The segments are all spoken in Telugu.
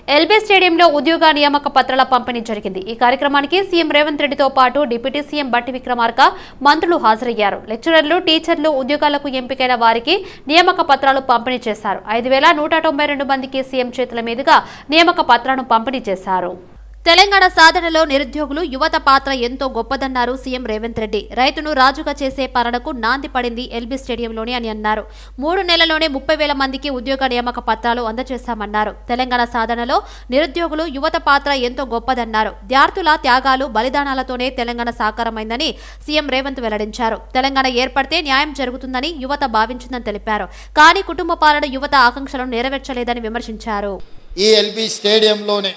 ఎల్బీ స్టేడియంలో ఉద్యోగ నియామక పత్రాల పంపిణీ జరిగింది. ఈ కార్యక్రమానికి సీఎం రేవంత్ రెడ్డితో పాటు డిప్యూటీ సీఎం బట్టి విక్రమార్క, మంత్రులు హాజరయ్యారు. లెక్చరర్లు, టీచర్లు, ఉద్యోగాలకు ఎంపికైన వారికి నియామక పత్రాలు పంపిణీ చేశారు. 5192 మందికి సీఎం చేతుల మీదుగా నియామక పత్రాలను పంపిణీ చేశారు. తెలంగాణ సాధనలో నిరుద్యోగులు, యువత పాత్ర ఎంతో గొప్పదన్నారు సీఎం రేవంత్ రెడ్డి. రైతును రాజుగా చేసే పాలనకు నాంది పడింది ఎల్బీ స్టేడియంలోని అని అన్నారు. 3 నెలల్లోనే 30,000 మందికి ఉద్యోగ నియామక పత్రాలు అందజేశామన్నారు. తెలంగాణ సాధనలో నిరుద్యోగులు, యువత పాత్ర ఎంతో గొప్పదన్నారు. విద్యార్థుల త్యాగాలు, బలిదానాలతోనే తెలంగాణ సాకారమైందని సీఎం రేవంత్ వెల్లడించారు. తెలంగాణ ఏర్పడితే న్యాయం జరుగుతుందని యువత భావించిందని తెలిపారు. కానీ కుటుంబ పాలన యువత ఆకాంక్షలను నెరవేర్చలేదని విమర్శించారు. ఈ ఎల్బీ స్టేడియంలోనే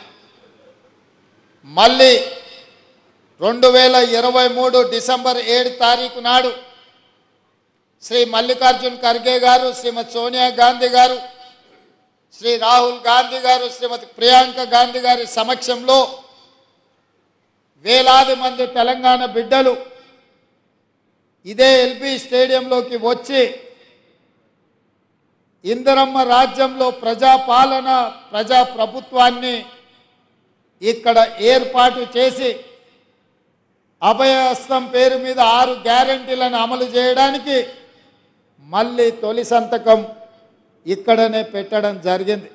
మళ్ళీ 2023 డిసెంబర్ 7 తారీఖు నాడు శ్రీ మల్లికార్జున్ ఖర్గే గారు, శ్రీమతి సోనియా గాంధీ గారు, శ్రీ రాహుల్ గాంధీ గారు, శ్రీమతి ప్రియాంక గాంధీ గారి సమక్షంలో వేలాది మంది తెలంగాణ బిడ్డలు ఇదే ఎల్బీ స్టేడియంలోకి వచ్చి ఇందిరమ్మ రాజ్యంలో ప్రజాపాలన, ప్రజాప్రభుత్వాన్ని ఇక్కడ ఏర్పాటు చేసి అభయహస్తం పేరు మీద 6 గ్యారెంటీలను అమలు చేయడానికి మళ్ళీ తొలి సంతకం ఇక్కడనే పెట్టడం జరిగింది.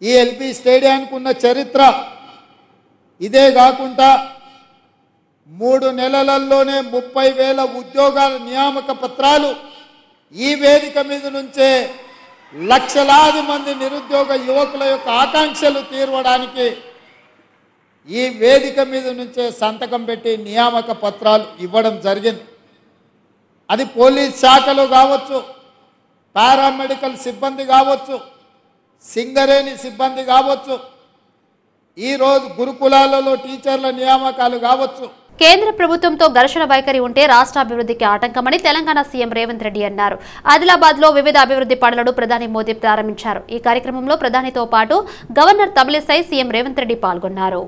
ఈ ఎల్బీ స్టేడియానికి ఉన్న చరిత్ర ఇదే కాకుండా 3 నెలలలోనే 30,000 ఉద్యోగాల నియామక పత్రాలు ఈ వేదిక మీద నుంచే లక్షలాది మంది నిరుద్యోగ యువకుల యొక్క ఆకాంక్షలు తీర్చడానికి ఈ వేదిక మీద నుంచే సంతకం పెట్టి నియామక పత్రాలు ఇవ్వడం జరిగింది. అది పోలీస్ శాఖలో కావచ్చు, పారామెడికల్ సిబ్బంది కావచ్చు, సింగరేణి సిబ్బంది కావచ్చు, ఈరోజు గురుకులాలలో టీచర్ల నియామకాలు కావచ్చు. కేంద్ర ప్రభుత్వంతో ఘర్షణ వైఖరి ఉంటే రాష్ట్ర అభివృద్ధికి ఆటంకమని తెలంగాణ సీఎం రేవంత్ రెడ్డి అన్నారు. ఆదిలాబాద్ లో వివిధ అభివృద్ధి పనులను ప్రధాని మోదీ ప్రారంభించారు. ఈ కార్యక్రమంలో ప్రధానితో పాటు గవర్నర్ తమిళిసై, సీఎం రేవంత్ రెడ్డి పాల్గొన్నారు.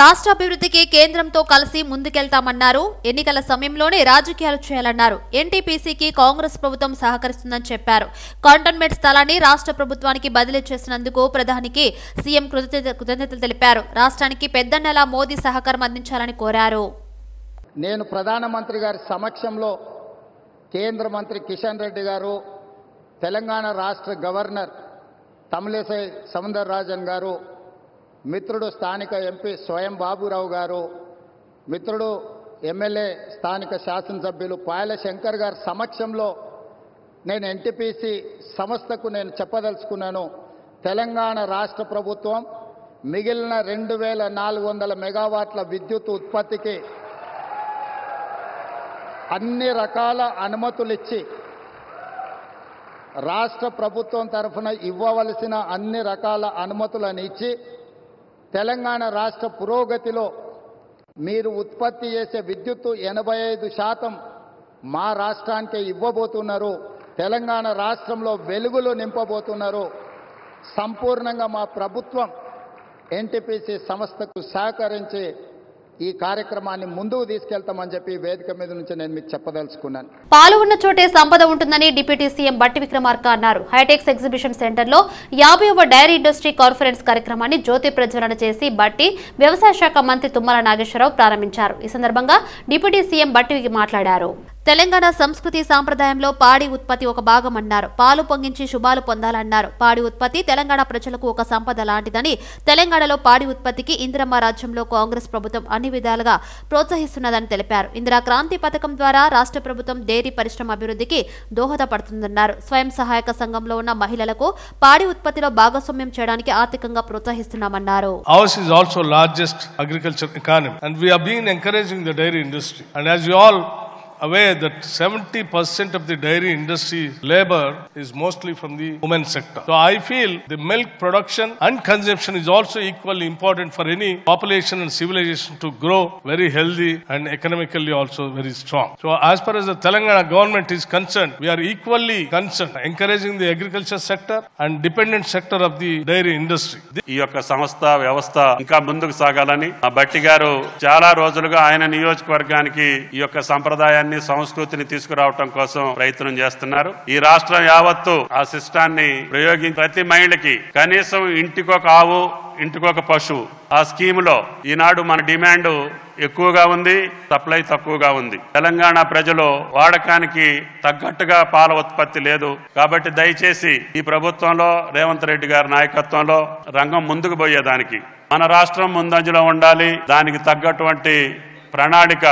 రాష్ట్ర అభివృద్ధికి కేంద్రంతో కలిసి ముందుకెళ్తామన్నారు. ఎన్నికల సమయంలోనే రాజకీయాలు చేయాలన్నారు. ఎన్టీపీసీకి కాంగ్రెస్ ప్రభుత్వం సహకరిస్తుందని చెప్పారు. కంటోన్మెంట్ స్థలాన్ని రాష్ట్ర ప్రభుత్వానికి బదిలీ చేసినందుకు ప్రధానికి సీఎం కృతజ్ఞతలు తెలిపారు. రాష్ట్రానికి పెద్దన్నెల మోదీ సహకారం అందించాలని కోరారు. నేను ప్రధానమంత్రి గారి సమక్షంలో కేంద్ర మంత్రి కిషన్ రెడ్డి గారు, తెలంగాణ రాష్ట్ర గవర్నర్ తమిళిసై సౌందరరాజన్ గారు, మిత్రుడు స్థానిక ఎంపీ స్వయం బాబురావు గారు, మిత్రుడు ఎమ్మెల్యే స్థానిక శాసనసభ్యులు పాయల శంకర్ గారి సమక్షంలో నేను ఎన్టీపీసీ సంస్థకు నేను చెప్పదలుచుకున్నాను. తెలంగాణ రాష్ట్ర ప్రభుత్వం మిగిలిన 2,400 మెగావాట్ల విద్యుత్ ఉత్పత్తికి అన్ని రకాల అనుమతులు ఇచ్చి రాష్ట్ర ప్రభుత్వం తరఫున ఇవ్వవలసిన అన్ని రకాల అనుమతులను ఇచ్చి తెలంగాణ రాష్ట్ర పురోగతిలో మీరు ఉత్పత్తి చేసే విద్యుత్తు 85% మా రాష్ట్రానికే ఇవ్వబోతున్నారు. తెలంగాణ రాష్ట్రంలో వెలుగులు నింపబోతున్నారు. సంపూర్ణంగా మా ప్రభుత్వం ఎన్టీపీసీ సంస్థకు సహకరించి ఈ కార్యక్రమాన్ని ముందుకు తీసుకెళ్తామని చెప్పి వేదిక మీద నుంచి నేను మీకు చెప్పదలుచుకున్నాను. పాలు ఉన్న చోటే సంపద ఉంటుందని డిప్యూటీ సీఎం బట్టి విక్రమార్క అన్నారు. హైటెక్స్ ఎగ్జిబిషన్ సెంటర్లో 50వ డైరీ ఇండస్ట్రీ కాన్ఫరెన్స్ కార్యక్రమాన్ని జ్యోతి ప్రజ్వలన చేసి బట్టి వ్యవసాయ శాఖ మంత్రి తుమ్మల నాగేశ్వరరావు ప్రారంభించారు. ఈ సందర్భంగా డిప్యూటీ సీఎం బట్టి మాట్లాడారు. తెలంగాణ సంస్కృతి సాంప్రదాయంలో పాడి ఉత్పత్తి ఒక భాగమన్నారు. పాలు పొంగించి శుభాలు పొందాలన్నారు. పాడి ఉత్పత్తి తెలంగాణ ప్రజలకు ఒక సంపద లాంటిదని, తెలంగాణలో పాడి ఉత్పత్తికి ఇందిరమ్మ రాజ్యంలో కాంగ్రెస్ ప్రభుత్వం అన్ని విధాలుగా ప్రోత్సహిస్తున్నదని తెలిపారు. ఇందిరా క్రాంతి పథకం ద్వారా రాష్ట్ర ప్రభుత్వం డైరీ పరిశ్రమ అభివృద్ధికి దోహదపడుతుందన్నారు. స్వయం సహాయక సంఘంలో ఉన్న మహిళలకు పాడి ఉత్పత్తిలో భాగస్వామ్యం చేయడానికి ఆర్థికంగా ప్రోత్సహిస్తున్నామన్నారు. Ours is also largest agriculture economy and we are being encouraging the dairy industry, and as you all aware that 70% of the dairy industry labor is mostly from the women sector. So I feel the milk production and consumption is also equally important for any population and civilization to grow very healthy and economically also very strong. So as far as the Telangana government is concerned, we are equally concerned encouraging the agriculture sector and dependent sector of the dairy industry. ఈ యొక్క సంస్థ వ్యవస్థ ఇంకా ముందుకు సాగాలని బట్టి గారు చాలా రోజులుగా ఆయన నియోజకవర్గానికి ఈ యొక్క సంప్రదాయాన్ని సాంప్రదాయాన్ని సంస్కృతిని తీసుకురావటం కోసం ప్రయత్నం చేస్తున్నారు. ఈ రాష్ట్రం యావత్తు ఆ సిస్టాన్ని ప్రయోగించి ప్రతి మహిళకి కనీసం ఇంటికొక ఆవు, ఇంటికొక పశువు ఆ స్కీములో ఈనాడు మన డిమాండ్ ఎక్కువగా ఉంది, సప్లై తక్కువగా ఉంది. తెలంగాణ ప్రజలు వాడకానికి తగ్గట్టుగా పాల ఉత్పత్తి లేదు. కాబట్టి దయచేసి ఈ ప్రభుత్వంలో రేవంత్ రెడ్డి గారి నాయకత్వంలో రంగం ముందుకు పోయేదానికి మన రాష్ట్రం ముందంజలో ఉండాలి. దానికి తగ్గటువంటి ప్రణాళిక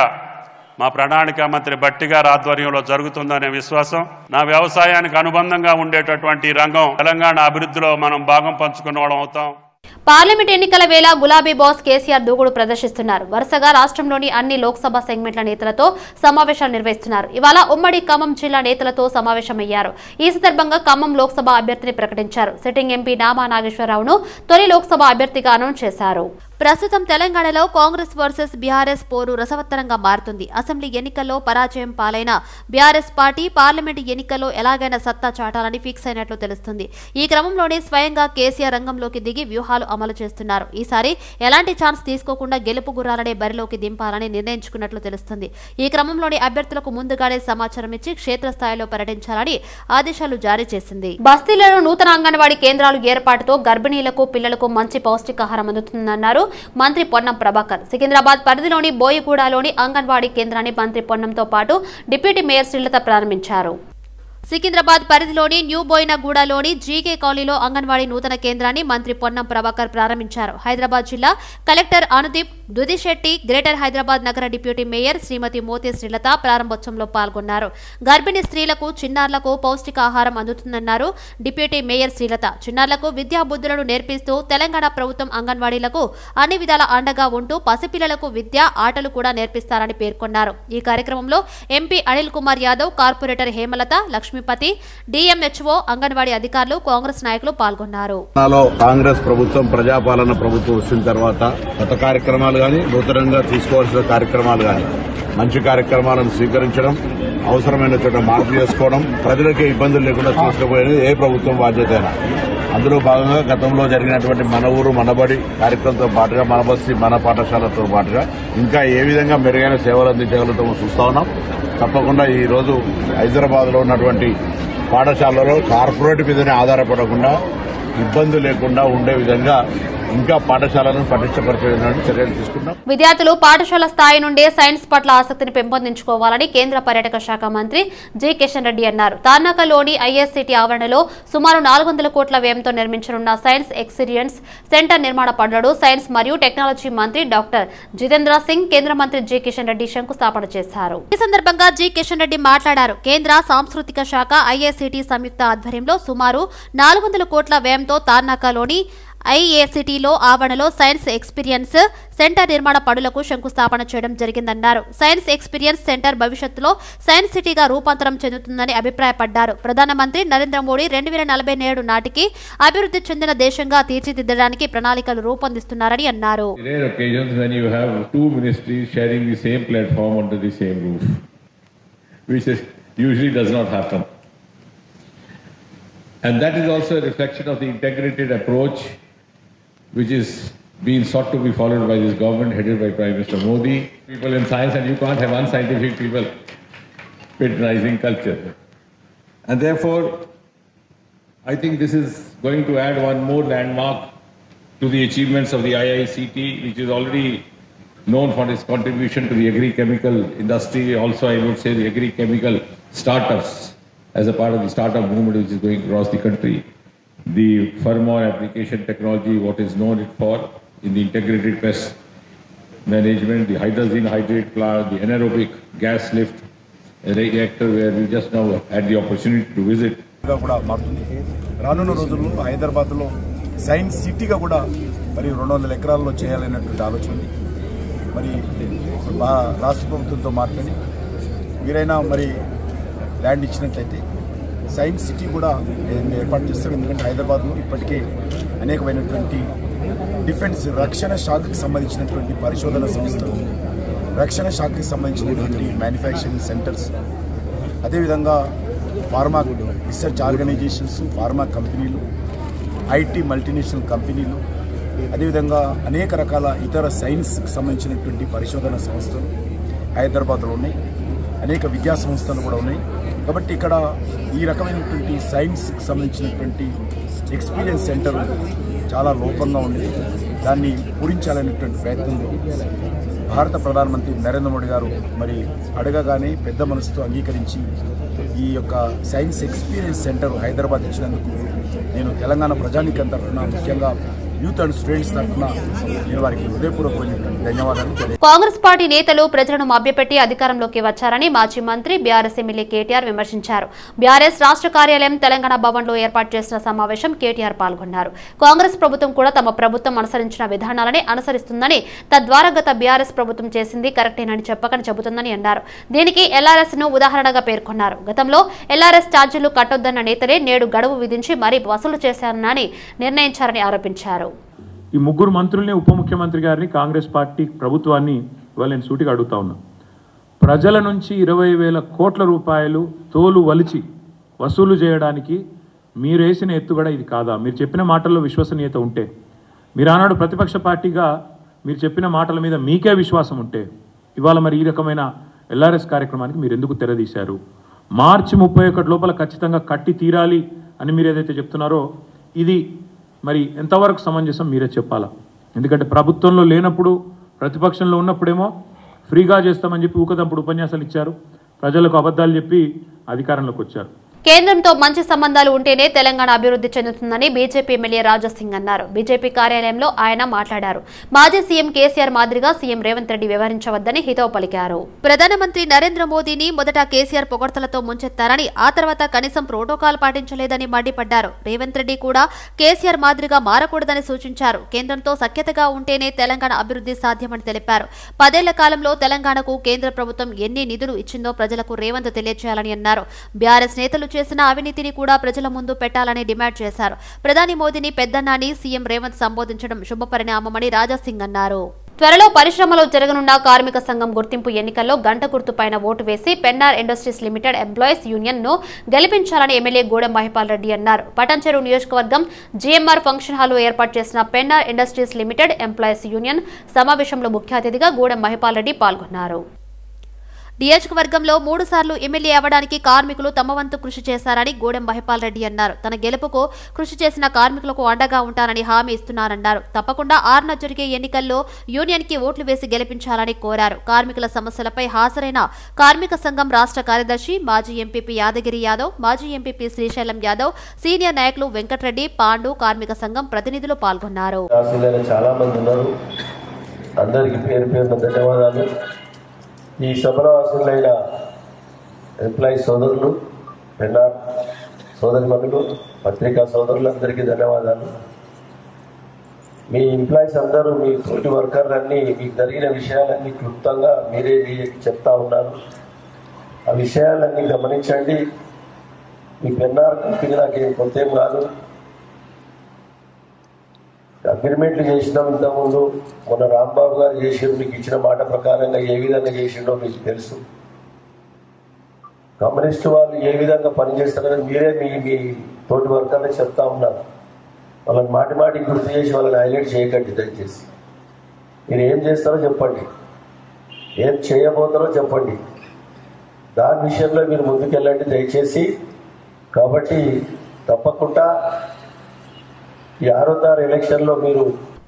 మా ప్రణాళిక మంత్రి భట్టి గారి ఆధ్వర్యంలో జరుగుతుందనే విశ్వాసం. నా వ్యవసాయానికి అనుబంధంగా ఉండేటటువంటి రంగం తెలంగాణ అభివృద్ధిలో మనం భాగం పంచుకున్న వాళ్ళం అవుతాం. పార్లమెంట్ ఎన్నికల వేళ గులాబీ బాస్ కేసీఆర్ దూకుడు ప్రదర్శిస్తున్నారు. వరుసగా రాష్ట్రంలోని అన్ని లోక్సభ సెగ్మెంట్ల నేతలతో సమావేశాలు నిర్వహిస్తున్నారు. ఇవాళ ఉమ్మడి ఖమ్మం జిల్లా నేతలతో సమావేశమయ్యారు. ఈ సందర్భంగా ఖమ్మం లోక్సభ అభ్యర్థిని ప్రకటించారు. సిట్టింగ్ ఎంపీ నామా నాగేశ్వరరావును తొలి లోక్సభ అభ్యర్థిగా అనౌన్స్ చేశారు. ప్రస్తుతం తెలంగాణలో కాంగ్రెస్ వర్సెస్ బీఆర్ఎస్ పోరు రసవత్తరంగా మారుతుంది. అసెంబ్లీ ఎన్నికల్లో పరాజయం పాలైన బీఆర్ఎస్ పార్టీ పార్లమెంటు ఎన్నికల్లో ఎలాగైనా సత్తా చాటాలని ఫిక్స్ అయినట్లు తెలుస్తుంది. ఈ క్రమంలోనే స్వయంగా కేసీఆర్ రంగంలోకి దిగి వ్యూహాలు అమలు చేస్తున్నారు. ఈసారి ఎలాంటి ఛాన్స్ తీసుకోకుండా గెలుపు గుర్రాలనే బరిలోకి దింపాలని నిర్ణయించుకున్నట్లు తెలుస్తుంది. ఈ క్రమంలోనే అభ్యర్థులకు ముందుగానే సమాచారం ఇచ్చి క్షేత్రస్థాయిలో పర్యటించాలని ఆదేశాలు జారీ చేసింది. బస్తీలలో నూతన అంగన్వాడీ కేంద్రాలు ఏర్పాటుతో గర్భిణీలకు పిల్లలకు మంచి పౌష్టికాహారం అందుతుందన్నారు మంత్రి పొన్నం ప్రభాకర్. సికింద్రాబాద్ పరిధిలోని బోయిగూడలోని అంగన్వాడీ కేంద్రాన్ని మంత్రి పొన్నంతో పాటు డిప్యూటీ మేయర్ శ్రీలత ప్రారంభించారు. సికింద్రాబాద్ పరిధిలోని న్యూ బోయినగూడలోని జీకే కాలనీలో అంగన్వాడీ నూతన కేంద్రాన్ని మంత్రి పొన్నం ప్రభాకర్ ప్రారంభించారు. హైదరాబాద్ జిల్లా కలెక్టర్ అనుదీప్ దుదిశెట్టి, గ్రేటర్ హైదరాబాద్ నగర డిప్యూటీ మేయర్ శ్రీమతి మోతే శ్రీలత ప్రారంభోత్సవంలో పాల్గొన్నారు. గర్భిణీ స్త్రీలకు, చిన్నారులకు పౌష్టికాహారం అందుతుందన్నారు డిప్యూటీ మేయర్ శ్రీలత. చిన్నారులకు విద్యా బుద్ధులను నేర్పిస్తూ తెలంగాణ ప్రభుత్వం అంగన్వాడీలకు అన్ని విధాల అండగా ఉంటూ పసిపిల్లలకు విద్య, ఆటలు కూడా నేర్పిస్తారని పేర్కొన్నారు. ఈ కార్యక్రమంలో MP Anil Kumar Yadav, corporator Hemalatha, Lakshmipathi, DMHO, Anganwadi అధికారులు, కాంగ్రెస్ నాయకులు పాల్గొన్నారు. కాంగ్రెస్ ప్రభుత్వం, ప్రజాపాలన ప్రభుత్వం వచ్చిన తర్వాత గత కార్యక్రమాలు గాని, నూతనంగా తీసుకోవాల్సిన కార్యక్రమాలు గాని, మంచి కార్యక్రమాలను స్వీకరించడం, అవసరమైన చోట మార్పు చేసుకోవడం, ప్రజలకే ఇబ్బందులు లేకుండా చూసుకుపోయేది ఏ ప్రభుత్వం బాధ్యత అయినా. అందులో భాగంగా గతంలో జరిగినటువంటి మన ఊరు మనబడి కార్యక్రమంతో పాటుగా మన బస్తీ మన పాఠశాలతో పాటుగా ఇంకా ఏ విధంగా మెరుగైన సేవలు అందించగలుగుతామో చూస్తా ఉన్నాం. తప్పకుండా ఈ రోజు హైదరాబాద్ లో ఉన్నటువంటి పాఠశాలలో కార్పొరేట్ మీదనే ఆధారపడకుండా ఇబ్బంది లేకుండా ఉండే విధంగా ఇంకా పాఠశాలను పటిష్టపరిచే విధంగా చర్యలు తీసుకున్నాం. విద్యార్థులు పాఠశాల స్థాయి నుండే సైన్స్ పట్ల ఆసక్తిని పెంపొందించుకోవాలని కేంద్ర పర్యాటక శాఖ మంత్రి జి కిషన్ రెడ్డి అన్నారు. తార్నాకలోని ఐఎస్సిటీ ఆవరణలో సుమారు 400 కోట్ల వ్యయంతో నిర్మించనున్న సైన్స్ ఎక్స్పీరియన్స్ సెంటర్ నిర్మాణ పనులను సైన్స్ మరియు టెక్నాలజీ మంత్రి డాక్టర్ జితేంద్ర సింగ్, కేంద్ర మంత్రి జి కిషన్ రెడ్డి శంకుస్థాపన చేశారు. ఈ సందర్భంగా జి కిషన్ రెడ్డి మాట్లాడారు. కేంద్ర సాంస్కృతిక శాఖ ఐఎస్సిటీ సంయుక్త ఆధ్వర్యంలో సుమారు 400 కోట్ల వ్యయంతో తార్నాకలోని ఐఏసిటీలో ఆవరణలో సైన్స్ ఎక్స్పీరియన్స్ సెంటర్ నిర్మాణ పనులకు శంకుస్థాపన చేయడం జరిగిందన్నారు. సైన్స్ ఎక్స్పీరియన్స్ సెంటర్ భవిష్యత్తులో సైన్స్ సిటీగా రూపాంతరం చెందుతుందని అభిప్రాయపడ్డారు. ప్రధానమంత్రి నరేంద్ర మోడీ 2047 నాటికి అభివృద్ధి చెందిన దేశంగా తీర్చిదిద్దడానికి ప్రణాళికలు రూపొందిస్తున్నారని అన్నారు. And that is also a reflection of the integrated approach which is being sought to be followed by this government headed by Prime Minister Modi. People in science, and you can't have unscientific people patronizing culture. And therefore, I think this is going to add one more landmark to the achievements of the IICT, which is already known for its contribution to the agri-chemical industry. Also, I would say the agri-chemical startups as a part of the startup movement which is going across the country. The pheromone application technology, what is known it for in the integrated pest management, the hydrazine hydrate plant, the anaerobic gas lift reactor where we just now had the opportunity to visit. రానున్న రోజుల్లో హైదరాబాద్లో సైన్స్ సిటీగా కూడా మరి 200 ఎకరాల్లో చేయాలనేటువంటి ఆలోచన ఉంది. మరి రాష్ట్ర ప్రభుత్వంతో మాట్లాడి వీరైనా మరి ల్యాండ్ ఇచ్చినట్లయితే సైన్స్ సిటీ కూడా ఏర్పాటు చేస్తాం. ఎందుకంటే హైదరాబాద్లో ఇప్పటికే అనేకమైనటువంటి డిఫెన్స్ రక్షణ శాఖకు సంబంధించినటువంటి పరిశోధన సంస్థలు, రక్షణ శాఖకి సంబంధించినటువంటి మ్యానుఫ్యాక్చరింగ్ సెంటర్స్, అదేవిధంగా ఫార్మా రీసెర్చ్ ఆర్గనైజేషన్స్, ఫార్మా కంపెనీలు, ఐటీ మల్టీనేషనల్ కంపెనీలు, అదేవిధంగా అనేక రకాల ఇతర సైన్స్కి సంబంధించినటువంటి పరిశోధన సంస్థలు హైదరాబాద్లో ఉన్నాయి. అనేక విద్యా సంస్థలు కూడా ఉన్నాయి. కాబట్టి ఇక్కడ ఈ రకమైనటువంటి సైన్స్కి సంబంధించినటువంటి ఎక్స్పీరియన్స్ సెంటర్ చాలా లోపంగా ఉంది. దాన్ని పూరించాలనేటువంటి ప్రయత్నంలో భారత ప్రధానమంత్రి నరేంద్ర మోడీ గారు మరి అడగగానే పెద్ద మనసుతో అంగీకరించి ఈ యొక్క సైన్స్ ఎక్స్పీరియన్స్ సెంటర్ హైదరాబాద్ ఇచ్చినందుకు నేను తెలంగాణ ప్రజానీకం తరఫున, ముఖ్యంగా యూత్ అండ్ స్టూడెంట్స్ తరఫున నేను వారికి హృదయపూర్వకమైనటువంటి ధన్యవాదాలు. కాంగ్రెస్ పార్టీ నేతలు ప్రజలను మభ్యపెట్టి అధికారంలోకి వచ్చారని మాజీ మంత్రి బీఆర్ఎస్ ఎమ్మెల్యే కేటీఆర్ విమర్శించారు. బీఆర్ఎస్ రాష్ట్ర కార్యాలయం తెలంగాణ భవన్ లో ఏర్పాటు చేసిన సమావేశం కేటీఆర్ పాల్గొన్నారు. కాంగ్రెస్ ప్రభుత్వం కూడా తమ ప్రభుత్వం అనుసరించిన విధానాలని అనుసరిస్తుందని, తద్వారా గత బీఆర్ఎస్ ప్రభుత్వం చేసింది కరెక్టేనని చెప్పకని చెబుతుందని అన్నారు. దీనికి ఎల్ఆర్ఎస్ ను ఉదాహరణగా పేర్కొన్నారు. గతంలో ఎల్ఆర్ఎస్ ఛార్జీలు కట్టొద్దన్న నేతలే నేడు గడువు విధించి మరీ వసూలు చేశారని నిర్ణయించారని ఆరోపించారు. ఈ ముగ్గురు మంత్రుల్ని, ఉప ముఖ్యమంత్రి గారిని, కాంగ్రెస్ పార్టీ ప్రభుత్వాన్ని ఇవాళ నేను సూటిగా అడుగుతా ఉన్నా. ప్రజల నుంచి 20,000 కోట్ల రూపాయలు తోలు వలిచి వసూలు చేయడానికి మీరు వేసిన ఎత్తుగడ ఇది కాదా? మీరు చెప్పిన మాటల్లో విశ్వసనీయత ఉంటే, మీరు ఆనాడు ప్రతిపక్ష పార్టీగా మీరు చెప్పిన మాటల మీద మీకే విశ్వాసం ఉంటే, ఇవాళ మరి ఈ రకమైన ఎల్ఆర్ఎస్ కార్యక్రమానికి మీరు ఎందుకు తెరదీశారు? మార్చి 31 లోపల ఖచ్చితంగా కట్టి తీరాలి అని మీరు ఏదైతే చెప్తున్నారో ఇది మరి ఎంతవరకు సమంజసం మీరే చెప్పాలా. ఎందుకంటే ప్రభుత్వంలో లేనప్పుడు, ప్రతిపక్షంలో ఉన్నప్పుడేమో ఫ్రీగా చేస్తామని చెప్పి ఊకదంపుడు ఉపన్యాసాలు ఇచ్చారు, ప్రజలకు అబద్ధాలు చెప్పి అధికారంలోకి వచ్చారు. కేంద్రంతో మంచి సంబంధాలు ఉంటేనే తెలంగాణ అభివృద్ధి చెందుతుందని బీజేపీ ఎమ్మెల్యే రాజాసింగ్ అన్నారు. బీజేపీ కార్యాలయంలో ఆయన మాట్లాడారు. మాజీ సీఎం కేసీఆర్ మాదిరిగా సీఎం రేవంత్ రెడ్డి వ్యవహరించవద్దని హితవు పలికారు. ప్రధానమంత్రి నరేంద్ర మోదీని మొదట కేసీఆర్ పొగడ్తలతో ముంచెత్తారని, ఆ తర్వాత కనీసం ప్రోటోకాల్ పాటించలేదని మండిపడ్డారు. రేవంత్ రెడ్డి కూడా కేసీఆర్ మాదిరిగా మారకూడదని సూచించారు. కేంద్రంతో సఖ్యతగా ఉంటేనే తెలంగాణ అభివృద్ధి సాధ్యమని తెలిపారు. 10 ఏళ్ల కాలంలో తెలంగాణకు కేంద్ర ప్రభుత్వం ఎన్ని నిధులు ఇచ్చిందో ప్రజలకు రేవంత్ తెలియజేయాలని అన్నారు. బీఆర్ఎస్ నేతలు చేసిన అవినీతిని కూడా ప్రజల ముందు పెట్టాలని డిమాండ్ చేశారు. ప్రధాని మోదీని పెద్దన్నాని సీఎం రేవంత్ సంబోధించడం శుభపరిణామమని రాజాసింగ్ అన్నారు. త్వరలో పరిశ్రమలో జరగనున్న కార్మిక సంఘం గుర్తింపు ఎన్నికల్లో గంట గుర్తుపైన ఓటు వేసి Pennar industries limited employees union ను గెలిపించాలని ఎమ్మెల్యే గూడెం మహిపాల్ రెడ్డి అన్నారు. పటాన్చెరు నియోజకవర్గం జీఎంఆర్ ఫంక్షన్ హాల్లో ఏర్పాటు చేసిన Pennar industries limited employees union సమావేశంలో ముఖ్య అతిథిగా గూడెం మహిపాల్ రెడ్డి పాల్గొన్నారు. నియోజకవర్గంలో 3 సార్లు ఎమ్మెల్యే అవ్వడానికి కార్మికులు తమ వంతు కృషి చేశారని గూడెం మహిపాల్ రెడ్డి అన్నారు. తన గెలుపుకు కృషి చేసిన కార్మికులకు అండగా ఉంటానని హామీ ఇస్తున్నారన్నారు. తప్పకుండా 6న జరిగే ఎన్నికల్లో యూనియన్ కి ఓట్లు వేసి గెలిపించాలని కోరారు. కార్మికుల సమస్యలపై హాజరైన కార్మిక సంఘం రాష్ట్ర కార్యదర్శి, మాజీ ఎంపీపీ యాదగిరి యాదవ్, మాజీ ఎంపీపీ శ్రీశైలం యాదవ్, సీనియర్ నాయకులు వెంకటరెడ్డి, పాండు, కార్మిక సంఘం ప్రతినిధులు పాల్గొన్నారు. ఈ సభలో హాజరైన ఎంప్లాయీ సోదరులు, పెన్నార్ సోదరిమణులు, పత్రికా సోదరులందరికీ ధన్యవాదాలు. మీ ఎంప్లాయీస్ అందరూ, మీ తోటి వర్కర్లన్నీ మీకు జరిగిన విషయాలన్నీ క్లుప్తంగా మీరే చెప్తా ఉన్నారు. ఆ విషయాలన్నీ గమనించండి. మీ పెన్నార్ కంపెనీ నాకేం కొత్తేం కాదు. అగ్రిమెంట్లు చేసినాం ఇంతకుముందు. మొన్న రాంబాబు గారు చేసిండు, మీకు ఇచ్చిన మాట ప్రకారంగా ఏ విధంగా చేసిండో మీకు తెలుసు. కమ్యూనిస్టు వాళ్ళు ఏ విధంగా పనిచేస్తారని మీరే మీ తోటి వర్కర్లకు చెప్తా ఉన్నారు. వాళ్ళని మాటికి గుర్తు చేసి వాళ్ళని హైలైట్ చేయకండి దయచేసి. మీరు ఏం చేస్తారో చెప్పండి, ఏం చేయబోతారో చెప్పండి. దాని విషయంలో మీరు ముందుకెళ్ళండి దయచేసి. కాబట్టి తప్పకుండా ఈ 6వ తారీఖు ఎలక్షన్ లో మీరు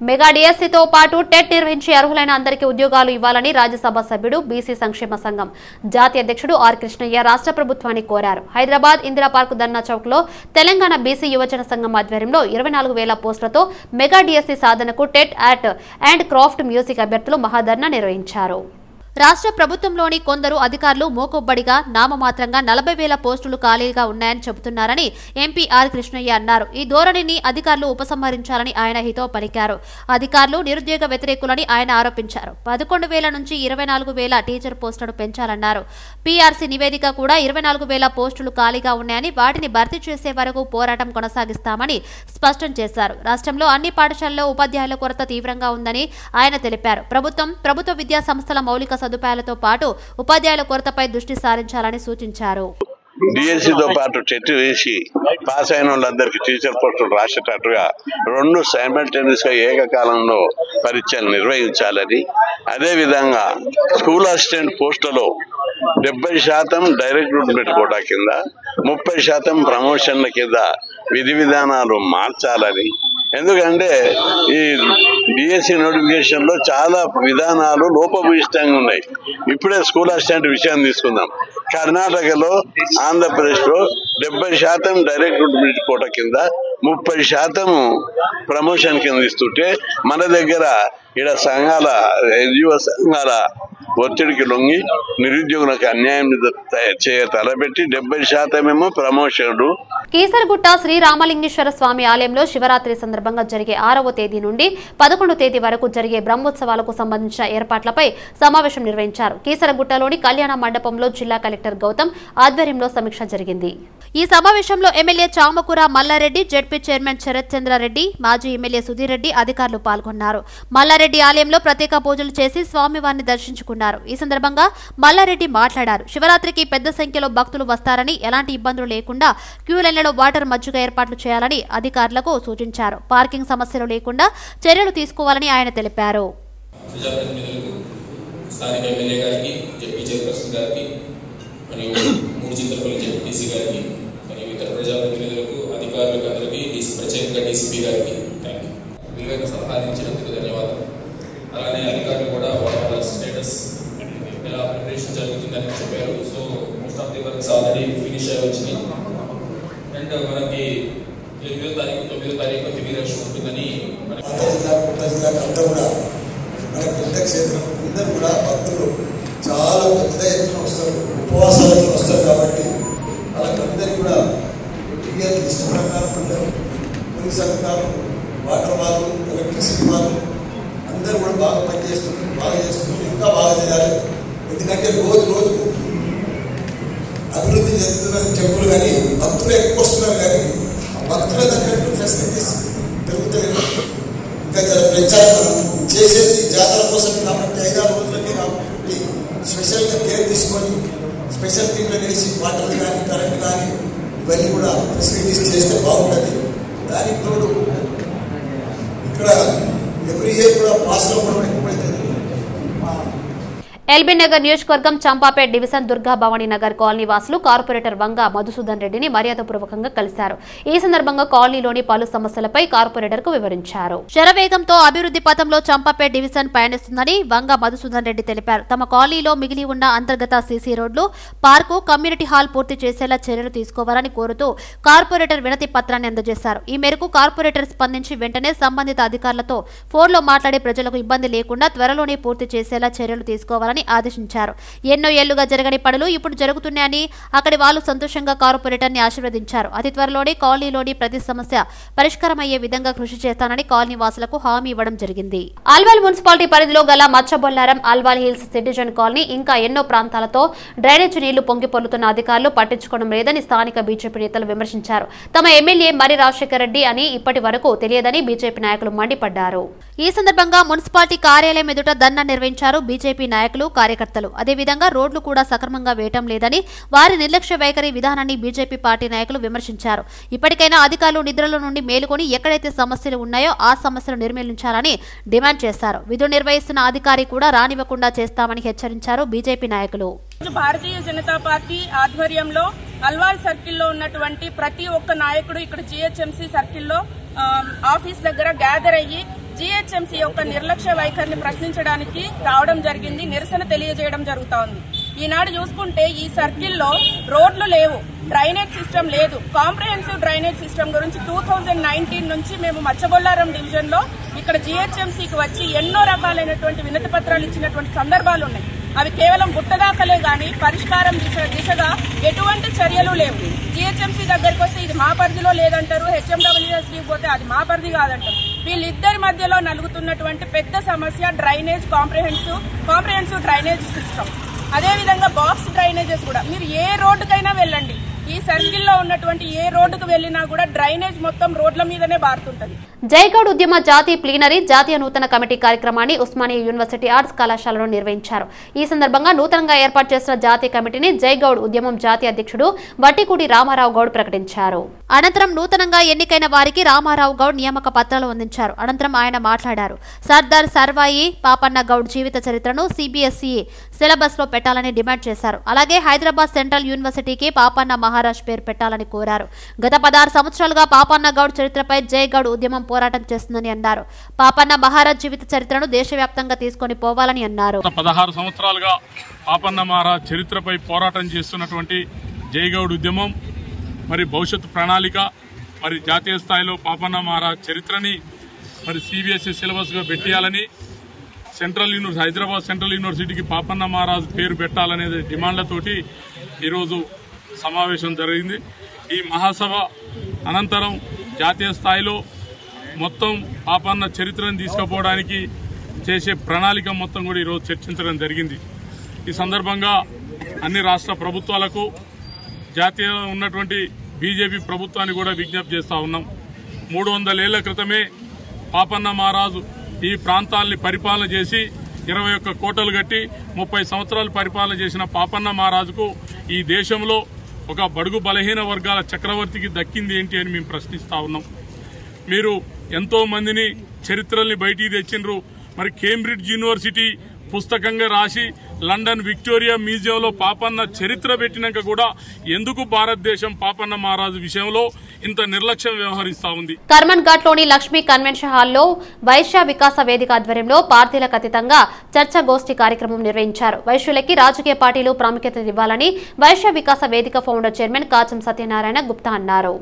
మెగా డిఎస్సీతో పాటు టెట్ నిర్వహించి అర్హులైన అందరికీ ఉద్యోగాలు ఇవ్వాలని రాజ్యసభ సభ్యుడు, బీసీ సంక్షేమ సంఘం జాతీయ అధ్యక్షుడు ఆర్ కృష్ణయ్య రాష్ట్ర ప్రభుత్వాన్ని కోరారు. హైదరాబాద్ ఇందిరా పార్క్ ధర్నా చౌక్ లో తెలంగాణ బీసీ యువజన సంఘం ఆధ్వర్యంలో 24,000 పోస్టులతో మెగా డిఎస్సీ సాధనకు TET, art and craft music అభ్యర్థులు మహాధర్నా నిర్వహించారు. రాష్ట్ర ప్రభుత్వంలోని కొందరు అధికారులు మోకొబ్బడిగా నామమాత్రంగా 40,000 పోస్టులు ఖాళీగా ఉన్నాయని చెబుతున్నారని ఎంపీ ఆర్ కృష్ణయ్య అన్నారు. ఈ ధోరణిని అధికారులు ఉపసంహరించాలని ఆయన హితవు పలికారు. అధికారులు నిరుద్యోగ వ్యతిరేకులని ఆయన ఆరోపించారు. 11,000 నుంచి 24,000 టీచర్ పోస్టులను పెంచాలన్నారు. పీఆర్సీ నివేదిక కూడా 24,000 పోస్టులు ఖాళీగా ఉన్నాయని, వాటిని భర్తీ చేసే వరకు పోరాటం కొనసాగిస్తామని స్పష్టం చేశారు. రాష్ట్రంలో అన్ని పాఠశాలల్లో ఉపాధ్యాయుల కొరత తీవ్రంగా ఉందని ఆయన తెలిపారు. ప్రభుత్వ విద్యా సంస్థల మౌలిక సదుపాయాలతో పాటు ఉపాధ్యాయుల కొరతపై దృష్టి సారించాలని సూచించారు. డిఎస్సితో పాటు టెట్ వేసి పాస్ అయిన వాళ్ళందరికీ టీచర్ పోస్టులు రాసేటట్టుగా 2 సైమల్టేనియస్ గా ఏకకాలంలో పరీక్షలు నిర్వహించాలని, అదేవిధంగా స్కూల్ అసిస్టెంట్ పోస్టులో 70% డైరెక్ట్ రిక్రూట్మెంట్ కోటా కింద 30% ప్రమోషన్ల కింద విధి విధానాలు మార్చాలని. ఎందుకంటే ఈ డిఎస్సి నోటిఫికేషన్ లో చాలా విధానాలు లోపభూయిష్టంగా ఉన్నాయి. ఇప్పుడే స్కూల్ అసిస్టెంట్ విషయం తీసుకుందాం. కర్ణాటకలో, ఆంధ్రప్రదేశ్ లో 70% డైరెక్ట్ రిక్రూట్మెంట్ కోటా కింద 30% ప్రమోషన్ కింద ఇస్తుంటే మన దగ్గర ఇక్కడ సంఘాల ఎన్జిఓ సంఘాల ఒత్తిడికి లొంగి నిరుద్యోగులకు అన్యాయం తలపెట్టి 70% ప్రమోషన్లు. కీసరగుట్ట శ్రీ రామలింగేశ్వర స్వామి ఆలయంలో శివరాత్రి సందర్భంగా జరిగే 6వ తేదీ నుండి 11వ తేదీ వరకు జరిగే బ్రహ్మోత్సవాలకు సంబంధించిన ఏర్పాట్లపై సమావేశం నిర్వహించారు. కీసరగుట్టలోని కళ్యాణ మండపంలో జిల్లా కలెక్టర్ గౌతమ్ ఆధ్వర్యంలో సమీక్ష జరిగింది. ఈ సమావేశంలో MLA Chamakura Malla Reddy, ZP chairman Sharath Chandra Reddy, మాజీ ఎమ్మెల్యే సుధీర్ రెడ్డి అధికారులు పాల్గొన్నారు. మల్లారెడ్డి ఆలయంలో ప్రత్యేక పూజలు చేసి స్వామివారిని దర్శించుకున్నారు. ఈ సందర్భంగా మల్లారెడ్డి మాట్లాడారు. శివరాత్రికి పెద్ద సంఖ్యలో భక్తులు వస్తారని, ఎలాంటి ఇబ్బందులు లేకుండా క్యూ లైన్లలో వాటర్ మజ్జిగ ఏర్పాట్లు చేయాలని అధికారులకు సూచించారు. పార్కింగ్ సమస్యలు లేకుండా చర్యలు తీసుకోవాలని ఆయన తెలిపారు. అలానే అధికారులు కూడా వాళ్ళ స్టేటస్ ఎలా ప్రిపరేషన్ జరుగుతుందని చెప్పారు. So most of the works already finish అయ్యి వచ్చినాయి. అండ్ మనకి 8వ తారీఖు 9వ తారీఖు హెవీ రష్ ఉంటుందని అంతా కూడా మన పుణ్యక్షేత్రం అందరూ కూడా భక్తులు చాలా పెద్ద ఎత్తున వస్తారు, ఉపవాసాలతో వస్తారు. కాబట్టి వాళ్ళందరికీ కూడా ఇష్ట ప్రకారం ఉంటారు. పోలీస్ అధికారులు, వాటర్ వాళ్ళు, ఎలక్ట్రిసిటీ వాళ్ళు అందరూ కూడా బాగా పనిచేస్తున్నారు, బాగా చేస్తున్నారు. ఇంకా బాగా చేయాలి. ఎందుకంటే రోజు రోజుకు అభివృద్ధి చెందుతున్నది టెంపుల్, కానీ భక్తులు ఎక్కువ వస్తున్నారు. కానీ ఆ భక్తుల తగ్గట్టు ఫెసిలిటీస్ పెరుగుతాయి. ఇంకా పెంచాలి. మనం చేసేది జాతర కోసం కాబట్టి 5-6 రోజులకే కాబట్టి స్పెషల్గా కేర్ తీసుకొని స్పెషల్ టీంలో వేసి వాటర్ కానీ కరెంట్ కానీ ఇవన్నీ కూడా ఫెసిలిటీస్ చేస్తే బాగుంటుంది. దానికి తోడు ఇక్కడ ఎవ్రీ ఇయర్ కూడా పాస్లో కూడా ఎక్కువైతుంది. ఎల్బీ నగర్ నియోజకవర్గం చంపాపేట్ డివిజన్ దుర్గా భవానీ నగర్ కాలనీ వాసులు కార్పొరేటర్ వంగ మధుసూదన్ రెడ్డిని మర్యాదపూర్వకంగా కలిశారు. ఈ సందర్భంగా కాలనీలోని పలు సమస్యలపై కార్పొరేటర్ కు వివరించారు. శరవేగంతో అభివృద్ధి పథంలో చంపాపేట్ డివిజన్ పయనిస్తుందని వంగ మధుసూదన్ రెడ్డి తెలిపారు. తమ కాలనీలో మిగిలి ఉన్న అంతర్గత సీసీ రోడ్లు, పార్కు, కమ్యూనిటీ హాల్ పూర్తి చేసేలా చర్యలు తీసుకోవాలని కోరుతూ కార్పొరేటర్ వినతి పత్రాన్ని అందజేశారు. ఈ మేరకు కార్పొరేటర్ స్పందించి వెంటనే సంబంధిత అధికారులతో ఫోన్లో మాట్లాడి ప్రజలకు ఇబ్బంది లేకుండా త్వరలోనే పూర్తి చేసేలా చర్యలు తీసుకోవాలని ఆదేశించారు. ఎన్నో ఏళ్లుగా జరగని పనులు ఇప్పుడు జరుగుతున్నాయని అక్కడి వాళ్ళు సంతోషంగా కార్పొరేటర్ ని ఆశీర్వదించారు. అతి త్వరలోనే కాలనీలోని ప్రతి సమస్య పరిష్కారమయ్యే విధంగా కృషి చేస్తానని కాలనీ వాసులకు హామీ ఇవ్వడం జరిగింది. అల్వాల్ మున్సిపాలిటీ పరిధిలో గల Machabollaram, Alwal hills, citizen colony ఇంకా ఎన్నో ప్రాంతాలతో డ్రైనేజ్ నీళ్లు పొంగి పొర్లుతున్న అధికారులు పట్టించుకోవడం లేదని స్థానిక బీజేపీ నేతలు విమర్శించారు. తమ ఎమ్మెల్యే మరి రాజశేఖర్ రెడ్డి అని ఇప్పటి వరకు తెలియదని బీజేపీ నాయకులు మండిపడ్డారు. ఈ సందర్భంగా మున్సిపాలిటీ కార్యాలయం ఎదుట ధర్నా నిర్వహించారు బీజేపీ నాయకులు, కార్యకర్తలు. అదేవిధంగా రోడ్లు కూడా సక్రమంగా వేయటం లేదని, వారి నిర్లక్ష్య వైఖరి విధానాన్ని బీజేపీ పార్టీ నాయకులు విమర్శించారు. ఇప్పటికైనా అధికారులు నిద్రలో నుండి మేలుకొని ఎక్కడైతే సమస్యలు ఉన్నాయో ఆ సమస్యలు నిర్మూలించాలని డిమాండ్ చేశారు. విధులు నిర్వహిస్తున్న అధికారి కూడా రానివ్వకుండా చేస్తామని హెచ్చరించారు బీజేపీ నాయకులు. భారతీయ జనతా పార్టీ ఆధ్వర్యంలో అల్వాల్ సర్కిల్లో ఉన్నటువంటి ప్రతి ఒక్క నాయకుడు ఇక్కడ జీహెచ్ఎంసీ సర్కిల్లో ఆఫీస్ దగ్గర గ్యాదర్ అయ్యి జీహెచ్ఎంసీ యొక్క నిర్లక్ష్య వైఖరిని ప్రశ్నించడానికి రావడం జరిగింది. నిరసన తెలియజేయడం జరుగుతా ఉంది. ఈనాడు చూసుకుంటే ఈ సర్కిల్లో రోడ్లు లేవు, డ్రైనేజ్ సిస్టమ్ లేదు. కాంప్రహెన్సివ్ డ్రైనేజ్ సిస్టమ్ గురించి 2019 నుంచి మేము మచ్చబొల్లారం డివిజన్ లో ఇక్కడ జీహెచ్ఎంసీకి వచ్చి ఎన్నో రకాలైనటువంటి వినతి పత్రాలు ఇచ్చినటువంటి సందర్భాలు ఉన్నాయి. అవి కేవలం గుట్టదాకలే గాని పరిష్కారం దిశగా ఎటువంటి చర్యలు లేవు. జీహెచ్ఎంసీ దగ్గరికి వస్తే ఇది మా పరిధిలో లేదంటారు, హెచ్ఎండబ్ల్యూఎస్డీ పోతే అది మా పరిధి కాదంటారు. వీళ్ళిద్దరి మధ్యలో నలుగుతున్నటువంటి పెద్ద సమస్య డ్రైనేజ్, కాంప్రహెన్సివ్ డ్రైనేజ్ సిస్టమ్. అదేవిధంగా బాక్స్ డ్రైనేజెస్ కూడా. మీరు ఏ రోడ్డుకైనా వెళ్ళండి, ఈ సర్కిల్లో ఉన్నటువంటి ఏ రోడ్డుకు వెళ్లినా కూడా డ్రైనేజ్ మొత్తం రోడ్ల మీదనే బారుతుంటది. జైగౌడ్ ఉద్యమ జాతీయ ప్లీనరీ జాతీయ నూతన కమిటీ కార్యక్రమాన్ని ఉస్మానియా యూనివర్సిటీ ఆర్ట్స్ కళాశాలలో నిర్వహించారు. ఈ సందర్భంగా నూతనంగా ఏర్పాటు చేసిన జాతీయ కమిటీని జైగౌడ్ ఉద్యమం జాతీయ అధ్యక్షుడు వట్టికూడి రామారావు గౌడ్ ప్రకటించారు. అనంతరం నూతనంగా ఎన్నికైన వారికి రామారావు గౌడ్ నియామక పత్రాలు అందించారు. అనంతరం ఆయన మాట్లాడారు. సర్దార్ సర్వాయి పాపన్న గౌడ్ జీవిత చరిత్రను సిబిఎస్ఈ సిలబస్ లో పెట్టాలని డిమాండ్ చేశారు. అలాగే హైదరాబాద్ సెంట్రల్ యూనివర్సిటీకి పాపన్న మహారాజ్ పేరు పెట్టాలని కోరారు. గత 16 సంవత్సరాలుగా పాపన్న గౌడ్ చరిత్రపై జై గౌడ్ ఉద్యమం పోరాటం చేస్తుందని అన్నారు. పాపన్న మహారాజ్ జీవిత చరిత్రను దేశవ్యాప్తంగా తీసుకొని పోవాలని అన్నారు. 16 సంవత్సరాలుగా పాపన్న మహారాజ్ చరిత్రపై పోరాటం చేస్తున్నటువంటి జై గౌడ్ ఉద్యమం మరి భవిష్యత్తు ప్రణాళిక మరి జాతీయ స్థాయిలో పాపన్న మహారాజ్ చరిత్రని మరి సిబిఎస్ఈ సిలబస్గా పెట్టేయాలని హైదరాబాద్ సెంట్రల్ యూనివర్సిటీకి పాపన్న మహారాజ్ పేరు పెట్టాలనే డిమాండ్లతోటి ఈరోజు సమావేశం జరిగింది. ఈ మహాసభ అనంతరం జాతీయ స్థాయిలో మొత్తం పాపన్న చరిత్రను తీసుకుపోవడానికి చేసే ప్రణాళిక మొత్తం కూడా ఈరోజు చర్చించడం జరిగింది. ఈ సందర్భంగా అన్ని రాష్ట్ర ప్రభుత్వాలకు జాతీయంలో ఉన్నటువంటి బీజేపీ ప్రభుత్వాన్ని కూడా విజ్ఞప్తి చేస్తా ఉన్నాం. 300 ఏళ్ల క్రితమే పాపన్న మహారాజు ఈ ప్రాంతాల్ని పరిపాలన చేసి 21 కోటలు కట్టి 30 సంవత్సరాలు పరిపాలన చేసిన పాపన్న మహారాజుకు ఈ దేశంలో ఒక బడుగు బలహీన వర్గాల చక్రవర్తికి దక్కింది ఏంటి అని మేము ప్రశ్నిస్తా ఉన్నాం. మీరు ఎంతో మందిని చరిత్రల్ని బయటికి తెచ్చిండ్రు. మరి కేంబ్రిడ్జ్ యూనివర్సిటీ పుస్తకంగా రాసి లండన్ విక్టోరియా మ్యూజియంలో పాపన్న చరిత్ర పెట్టినాక కూడా ఎందుకు భారతదేశం పాపన్న మహారాజు విషయంలో ఇంత నిర్లక్ష్యం వ్యవహరిస్తా ఉంది? కర్మన్ ఘాట్ లోని లక్ష్మీ కన్వెన్షన్ హాల్లో వైశ్య వికాస వేదిక ఆధ్వర్యంలో పార్టీలకు అతీతంగా చర్చాగోష్ఠి కార్యక్రమం నిర్వహించారు. వైశ్యులకి రాజకీయ పార్టీలు ప్రాముఖ్యత ఇవ్వాలని వైశ్య వికాస వేదిక ఫౌండర్ చైర్మన్ కాచం సత్యనారాయణ గుప్తా అన్నారు.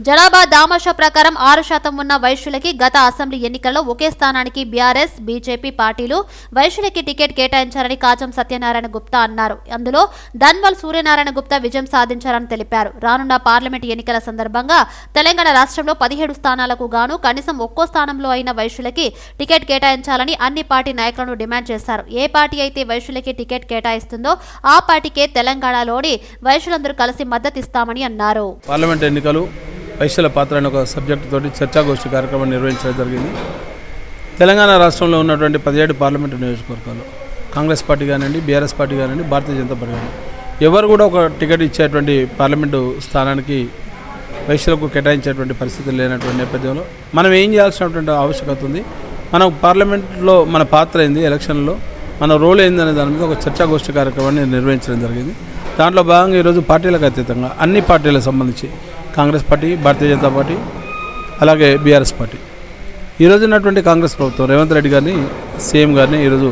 జనాభా దామాషా ప్రకారం 6% ఉన్న వైశ్యులకి గత అసెంబ్లీ ఎన్నికల్లో ఒకే స్థానానికి బీఆర్ఎస్ బీజేపీ పార్టీలు వైశ్యులకి టికెట్ కేటాయించారని కాచం సత్యనారాయణ గుప్తా అన్నారు. అందులో ధన్వల్ సూర్యనారాయణ గుప్తా విజయం సాధించారని తెలిపారు. రానున్న పార్లమెంట్ ఎన్నికల సందర్భంగా తెలంగాణ రాష్ట్రంలో 17 స్థానాలకు గాను కనీసం ఒక్కో స్థానంలో అయిన వైశ్యులకి టికెట్ కేటాయించాలని అన్ని పార్టీ నాయకులను డిమాండ్ చేశారు. ఏ పార్టీ అయితే వైశ్యులకి టికెట్ కేటాయిస్తుందో ఆ పార్టీకే తెలంగాణలోని వైశ్యులందరూ కలిసి మద్దతిస్తామని అన్నారు. పార్లమెంట్ ఎన్నికలు వైశ్యుల పాత్ర అనే ఒక సబ్జెక్టు తోటి చర్చాగోష్ఠి కార్యక్రమం నిర్వహించడం జరిగింది. తెలంగాణ రాష్ట్రంలో ఉన్నటువంటి 17 పార్లమెంటు నియోజకవర్గాలు కాంగ్రెస్ పార్టీ కానివ్వండి, బీఆర్ఎస్ పార్టీ కానివ్వండి, భారతీయ జనతా పార్టీ కానివ్వండి, ఎవరు కూడా ఒక టికెట్ ఇచ్చేటువంటి పార్లమెంటు స్థానానికి వైశ్యులకు కేటాయించేటువంటి పరిస్థితి లేనటువంటి నేపథ్యంలో మనం ఏం చేయాల్సినటువంటి ఆవశ్యకత ఉంది. మనం పార్లమెంట్లో మన పాత్ర ఏంది, ఎలక్షన్లో మన రోల్ ఏందనే దాని మీద ఒక చర్చాగోష్ఠి కార్యక్రమాన్ని నిర్వహించడం జరిగింది. దాంట్లో భాగంగా ఈరోజు పార్టీలకు అతీతంగా అన్ని పార్టీలకు సంబంధించి కాంగ్రెస్ పార్టీ, భారతీయ జనతా పార్టీ, అలాగే బీఆర్ఎస్ పార్టీ, ఈరోజు ఉన్నటువంటి కాంగ్రెస్ ప్రభుత్వం రేవంత్ రెడ్డి గారిని, సీఎం గారిని ఈరోజు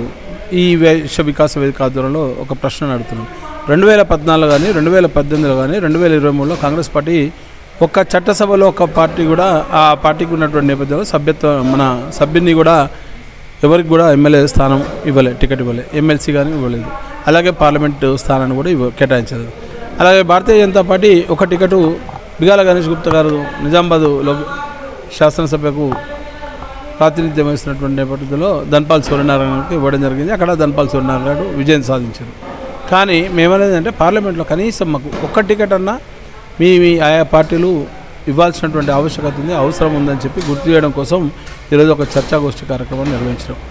ఈ వైశ్య వికాస వేదిక ఆధ్వర్యంలో ఒక ప్రశ్న అడుగుతున్నాం. 2014 కానీ 2018 కానీ 2023లో కాంగ్రెస్ పార్టీ ఒక్క చట్టసభలో ఒక పార్టీ కూడా ఆ పార్టీకి ఉన్నటువంటి నేపథ్యంలో మన సభ్యుని కూడా ఎవరికి కూడా ఎమ్మెల్యే స్థానం ఇవ్వలేదు, టికెట్ ఇవ్వలేదు, ఎమ్మెల్సీ కానీ ఇవ్వలేదు, అలాగే పార్లమెంటు స్థానాన్ని కూడా కేటాయించలేదు. అలాగే భారతీయ జనతా పార్టీ ఒక టికెట్ బిగాల గణేష్ గుప్తా గారు నిజామాబాద్లో శాసనసభకు ప్రాతినిధ్యం వహిస్తున్నటువంటి నేపథ్యంలో ధన్పాల్ సూర్యనారాయణకి ఇవ్వడం జరిగింది. అక్కడ ధన్పాల్ సూర్యనారాయణ విజయం సాధించారు. కానీ మేమనేదంటే పార్లమెంట్లో కనీసం మాకు ఒక్క టికెట్ అన్నా మీ ఆయా పార్టీలు ఇవ్వాల్సినటువంటి ఆవశ్యకత ఉంది, అవసరం ఉందని చెప్పి గుర్తు చేయడం కోసం ఈరోజు ఒక చర్చాగోష్ఠి కార్యక్రమాన్ని నిర్వహించడం.